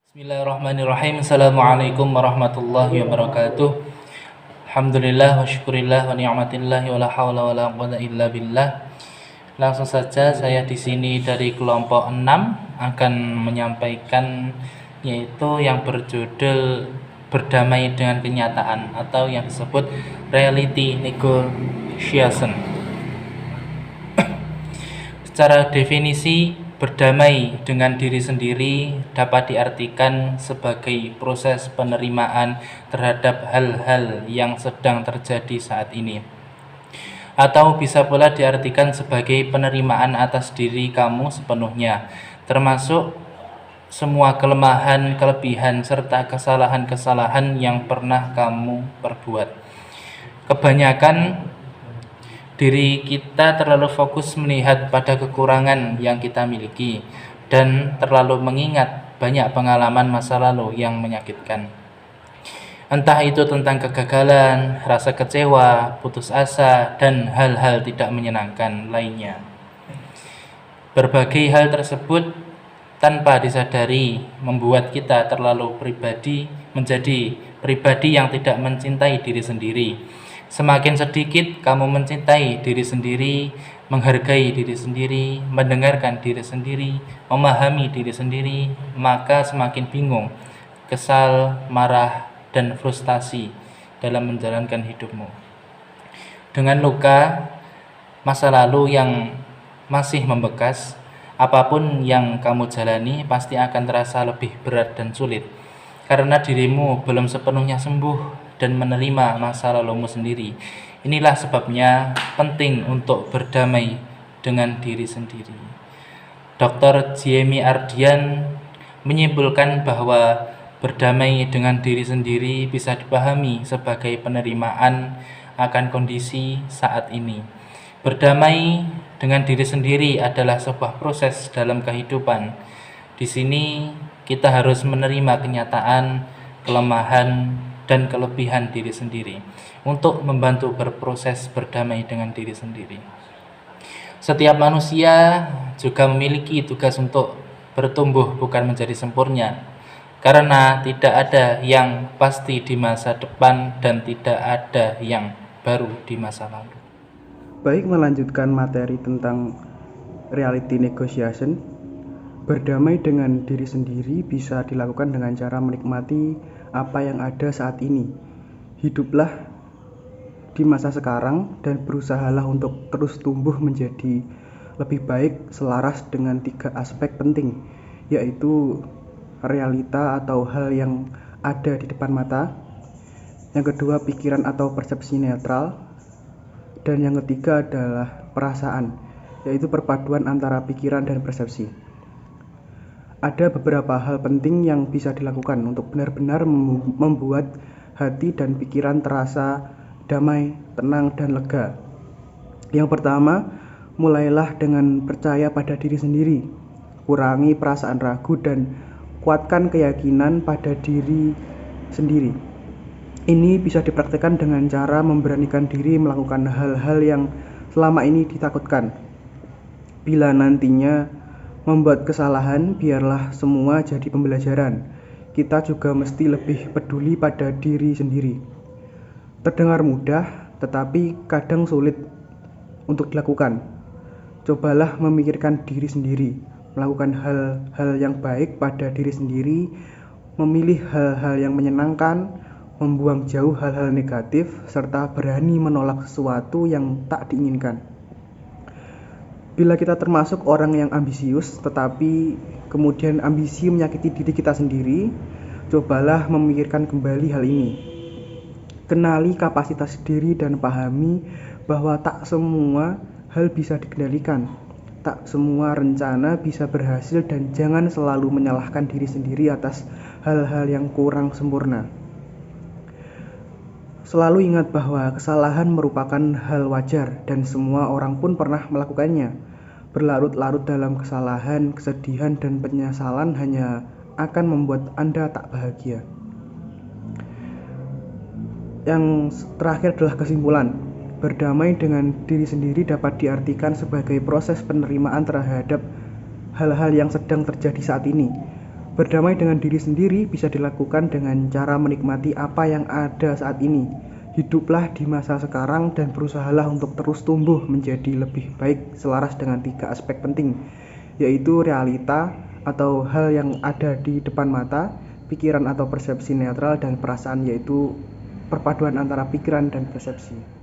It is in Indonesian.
Bismillahirrahmanirrahim. Assalamualaikum warahmatullahi wabarakatuh. Alhamdulillah wa syukurillah wa ni'matillah wa la hawla wa la quwwata illa billah. Langsung saja saya di sini dari kelompok 6 akan menyampaikan yaitu yang berjudul berdamai dengan kenyataan atau yang disebut reality negotiation. Secara definisi, berdamai dengan diri sendiri dapat diartikan sebagai proses penerimaan terhadap hal-hal yang sedang terjadi saat ini. Atau bisa pula diartikan sebagai penerimaan atas diri kamu sepenuhnya, termasuk semua kelemahan, kelebihan, serta kesalahan-kesalahan yang pernah kamu perbuat. Kebanyakan diri kita terlalu fokus melihat pada kekurangan yang kita miliki dan terlalu mengingat banyak pengalaman masa lalu yang menyakitkan. Entah itu tentang kegagalan, rasa kecewa, putus asa, dan hal-hal tidak menyenangkan lainnya. Berbagai hal tersebut tanpa disadari membuat kita terlalu menjadi pribadi yang tidak mencintai diri sendiri. Semakin sedikit kamu mencintai diri sendiri, menghargai diri sendiri, mendengarkan diri sendiri, memahami diri sendiri, maka semakin bingung, kesal, marah, dan frustasi dalam menjalankan hidupmu. Dengan luka masa lalu yang masih membekas, apapun yang kamu jalani pasti akan terasa lebih berat dan sulit, karena dirimu belum sepenuhnya sembuh dan menerima masa lalumu sendiri. Inilah sebabnya penting untuk berdamai dengan diri sendiri. Dr. Jamie Ardian menyimpulkan bahwa berdamai dengan diri sendiri bisa dipahami sebagai penerimaan akan kondisi saat ini. Berdamai dengan diri sendiri adalah sebuah proses dalam kehidupan. Di sini kita harus menerima kenyataan, kelemahan, dan kelebihan diri sendiri untuk membantu berproses berdamai dengan diri sendiri. Setiap manusia juga memiliki tugas untuk bertumbuh bukan menjadi sempurna, karena tidak ada yang pasti di masa depan dan tidak ada yang baru di masa lalu. Baik, melanjutkan materi tentang reality negotiation. Berdamai dengan diri sendiri bisa dilakukan dengan cara menikmati apa yang ada saat ini. Hiduplah di masa sekarang dan berusahalah untuk terus tumbuh menjadi lebih baik selaras dengan 3 aspek penting, yaitu realita atau hal yang ada di depan mata, yang kedua pikiran atau persepsi netral, dan yang ketiga adalah perasaan, yaitu perpaduan antara pikiran dan persepsi. Ada beberapa hal penting yang bisa dilakukan untuk benar-benar membuat hati dan pikiran terasa damai, tenang, dan lega. Yang pertama, mulailah dengan percaya pada diri sendiri. Kurangi perasaan ragu dan kuatkan keyakinan pada diri sendiri. Ini bisa dipraktikkan dengan cara memberanikan diri melakukan hal-hal yang selama ini ditakutkan. Bila nantinya membuat kesalahan, biarlah semua jadi pembelajaran. Kita juga mesti lebih peduli pada diri sendiri. Terdengar mudah, tetapi kadang sulit untuk dilakukan. Cobalah memikirkan diri sendiri, melakukan hal-hal yang baik pada diri sendiri, memilih hal-hal yang menyenangkan, membuang jauh hal-hal negatif, serta berani menolak sesuatu yang tak diinginkan. Bila kita termasuk orang yang ambisius, tetapi kemudian ambisi menyakiti diri kita sendiri, cobalah memikirkan kembali hal ini. Kenali kapasitas diri dan pahami bahwa tak semua hal bisa dikendalikan, tak semua rencana bisa berhasil, dan jangan selalu menyalahkan diri sendiri atas hal-hal yang kurang sempurna. Selalu ingat bahwa kesalahan merupakan hal wajar dan semua orang pun pernah melakukannya. Berlarut-larut dalam kesalahan, kesedihan, dan penyesalan hanya akan membuat Anda tak bahagia. Yang terakhir adalah kesimpulan. Berdamai dengan diri sendiri dapat diartikan sebagai proses penerimaan terhadap hal-hal yang sedang terjadi saat ini. Berdamai dengan diri sendiri bisa dilakukan dengan cara menikmati apa yang ada saat ini. Hiduplah di masa sekarang dan berusahalah untuk terus tumbuh menjadi lebih baik selaras dengan 3 aspek penting, yaitu realita atau hal yang ada di depan mata, pikiran atau persepsi netral, dan perasaan yaitu perpaduan antara pikiran dan persepsi.